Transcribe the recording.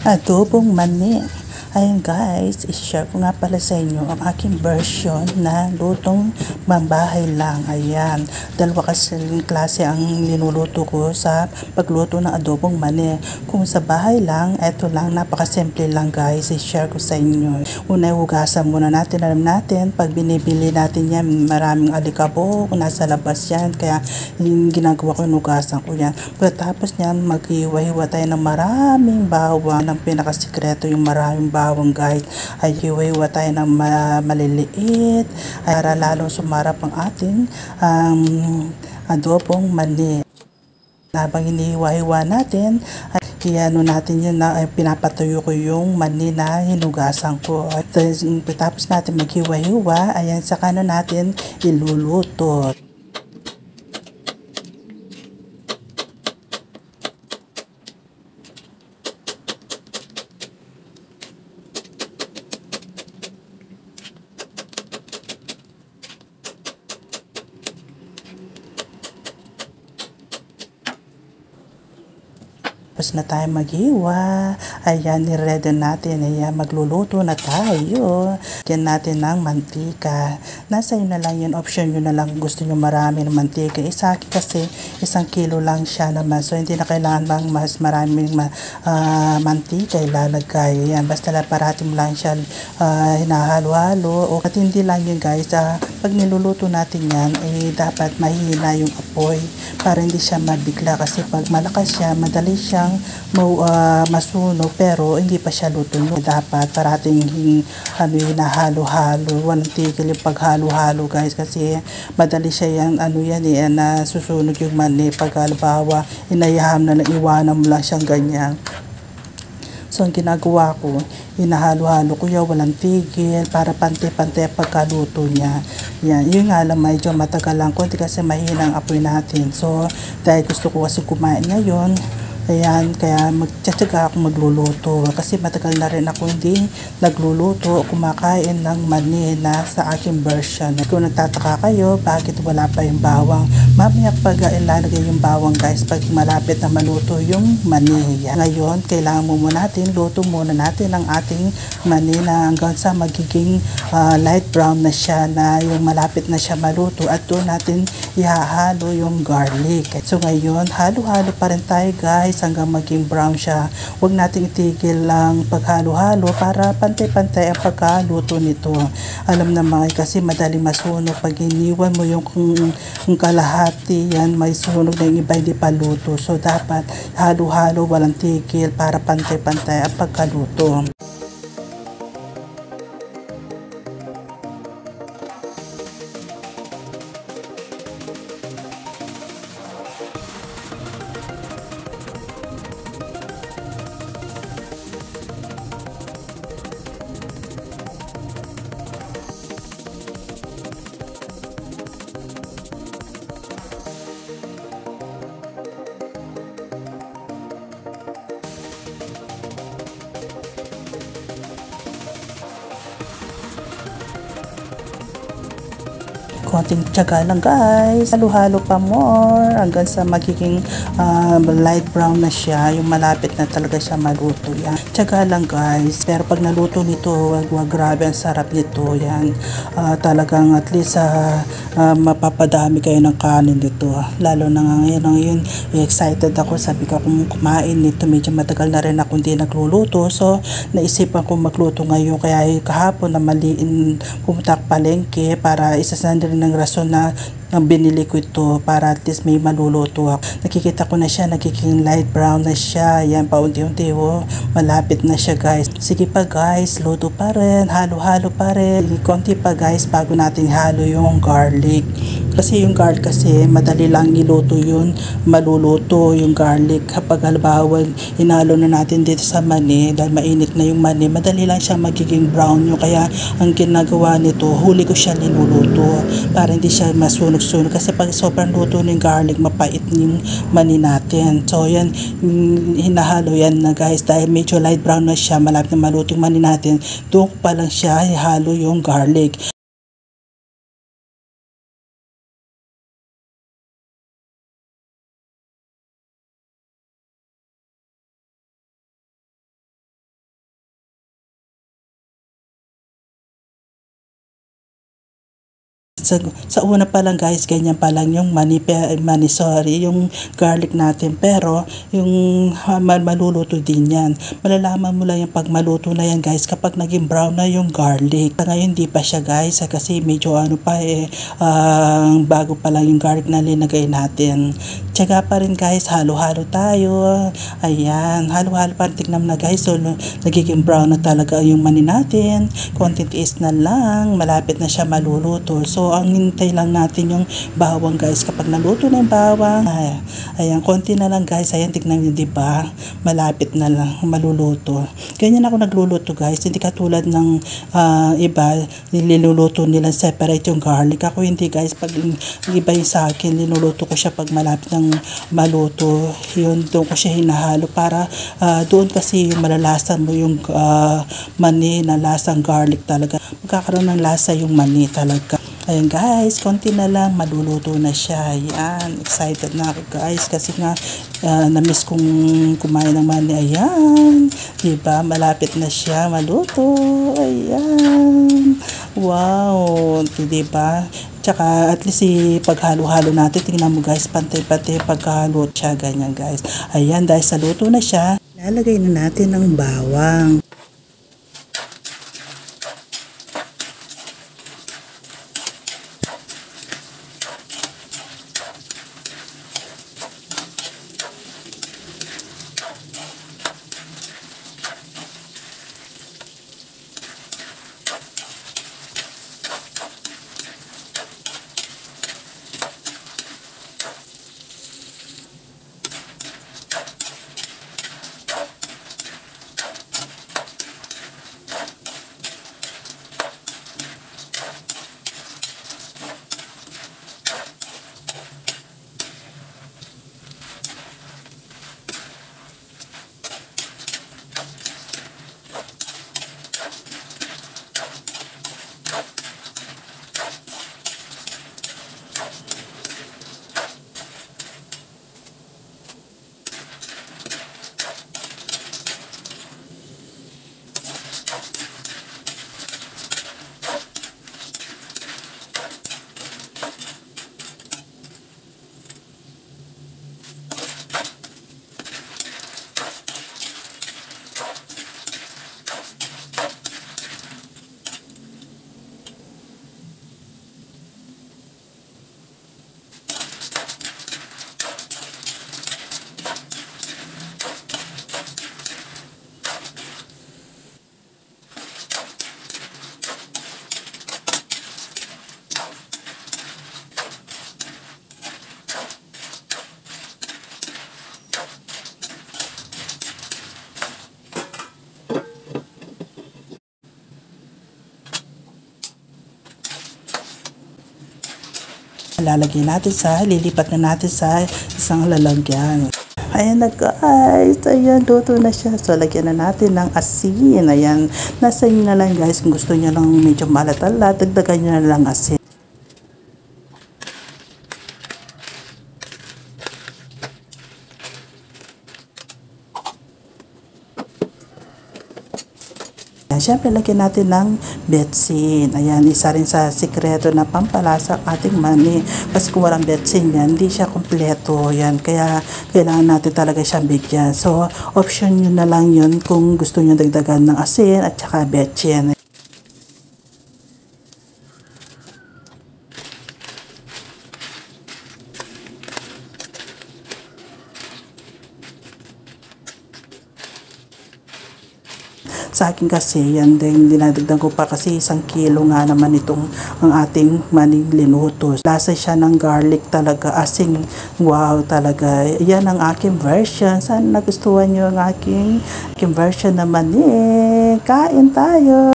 Adobong mani. Ayun guys, i-share ko nga pala sa inyo ang aking version na lutong mambahay lang. Ayan, dalawa kasi klase ang linuluto ko sa pagluto ng adobong mani. Kung sa bahay lang, eto lang, napakasimple lang guys, i-share ko sa inyo. Una, hugasan muna natin. Alam natin, pag binibili natin yan, maraming alikabok, nasa labas yan. Kaya yung ginagawa ko, hugasan ko yan. Pagkatapos niyan, mag-iwa-iwa tayo ng maraming bawang. Ang pinakasikreto yung maraming bawang guys, ay hiwa-hiwa tayo ng maliliit para lalong sumarap ang ating adobong mani. Habang inihiwa-hiwa natin, ay iano natin yun na pinapatuyo ko yung mani na hinugasan ko. At tapos natin maghiwa-hiwa, ayan, saka na natin iluluto. Tapos na tayo maghiwa. Ayan, niready natin. Ayan, magluluto na tayo. Diyan natin ng mantika. Nasa yun na lang yun. Option nyo na lang. Gusto nyo marami ng mantika. Isa kasi 1 kilo lang siya naman. So, hindi na kailangan bang mas maraming mantika ilalagay. Ayan, basta parating lang siya hinahalo-halo. At hindi lang yun guys. Pag niluluto natin yan, dapat mahina yung apoy para hindi siya mabigla. Kasi pag malakas siya, madali siyang masunog pero hindi pa siya luto. Dapat parating hinahalo-halo, walang tigil yung paghalo-halo guys, kasi madali siya yan nasusunog yung mani pag halimbawa inayaham na iwanan mo lang siyang ganyan. So ang ginagawa ko, hinahalo-halo ko yan, walang tigil para pante-pante pagkaluto niya. Yan, yun nga lang medyo matagal lang konti kasi mahina ang apoy natin. So dahil gusto ko kasi kumain ngayon, ayan, kaya magtsatsaga ako magluluto kasi matagal na rin ako hindi nagluluto o kumakain ng mani na sa aking version. Kung nagtataka kayo bakit wala pa yung bawang, mamaya pag ilalagay yung bawang guys, pag malapit na maluto yung mani. Ngayon, kailangan muna natin, luto muna natin ang ating mani na hanggang sa magiging light brown na siya, na yung malapit na siya maluto, at doon natin ihahalo yung garlic. So ngayon, halo-halo pa rin tayo guys hanggang maging brown siya. Huwag nating itigil lang paghalo-halo para pantay-pantay ang pagkaluto nito. Alam naman kasi madaling masunog pag iniwan mo yung kung kalahati yan, may sunog na yung iba hindi pa luto. So dapat halo-halo, walang tigil para pantay-pantay ang pagkaluto. Konting tiyaga lang guys, halo-halo pa more hanggang sa magiging light brown na siya, yung malapit na talaga siya maluto. Yan, tiyaga lang guys, pero pag naluto nito, wag grabe ang sarap nito. Yan, talagang at least mapapadami kayo ng kanin nito, lalo na ngayon excited ako, sabi ko kung kumain nito, medyo matagal na rin ako hindi nagluluto, so naisipan ko magluto ngayon. Kaya kahapon na maliin pumunta palengke para isasandarin ng rason na binili ko ito para at least may maluluto ako. Nakikita ko na siya, nagiging light brown na siya. Yan, paunti-unti malapit na siya guys. Sige pa guys, luto pa rin, halo-halo pa rin. Konti pa guys bago natin halo yung garlic. Kasi yung garlic kasi madali lang iluto yun, maluluto yung garlic. Kapag halimbawa inalo na natin dito sa mani, dahil mainit na yung mani, madali lang siya magiging brown yun. Kaya ang ginagawa nito, huli ko siya linuluto para hindi siya masunog-sunog. Kasi pag sobrang luto ng garlic, mapait yung mani natin. So yan, hinahalo yan na guys, dahil medyo light brown na siya, malapit na maluto yung mani natin, doon pa lang siya ihalo yung garlic. Sa una pa lang guys, ganyan pa lang yung yung garlic natin. Pero yung maluluto din yan. Malalaman mo lang yung pag maluto na yan guys kapag naging brown na yung garlic. Ngayon di pa siya guys kasi medyo bago pa lang yung garlic na linagay natin. Tiyaga pa rin guys, halo-halo tayo. Ayan, halo-halo pa rin. Tignan na guys, so nagiging brown na talaga yung mani natin. Konti tiis na lang, malapit na siya maluluto. So ang hintay lang natin yung bawang guys. Kapag naluto na yung bawang, ayan, konti na lang guys. Ayan, tignan nyo, diba? Malapit na lang maluluto. Ganyan ako nagluluto guys. Hindi katulad ng iba, niluluto nila separate yung garlic. Ako hindi guys. Pag iba yung sa akin, niluluto ko siya pag malapit ng maluto. Yun, doon ko siya hinahalo para doon kasi yung malalasan mo yung mani na lasang garlic talaga. Magkakaroon ng lasa yung mani talaga. Ayan guys, konti na lang, maluluto na siya. Ayan, excited na ako guys kasi nga na-miss kong kumain ng mani. Ayan, diba? Malapit na siya maluto. Ayan, wow, diba? Tsaka at least paghalo-halo natin, tingnan mo guys, pantay-pantay pagkahalo siya, ganyan guys. Ayan, dahil sa luto na siya, lalagay na natin ang bawang. Lilipat na natin sa isang lalagyan. Ayan na guys, ayan, luto na siya. So, lagyan na natin ng asin. Ayan, nasa inyo na lang guys. Kung gusto nyo lang medyo malat-alat, dagdagan nyo na lang asin. Siyempre, lagyan natin ng betsin. Ayan, isa rin sa sikreto na pampalasa ating mani. Kasi kung walang betsin yan, hindi siya kompleto. Yan, kaya kailangan natin talaga siyang bigyan. So, option nyo na lang yun kung gusto nyo dagdagan ng asin at saka betsin. Sa akin kasi, yan din, dinadagdag ko pa kasi 1 kilo nga naman itong ang ating maning linuto. Lasa siya ng garlic talaga, asing wow talaga. Yan ang aking version. Sana nagustuhan nyo ang aking version naman. Kain tayo!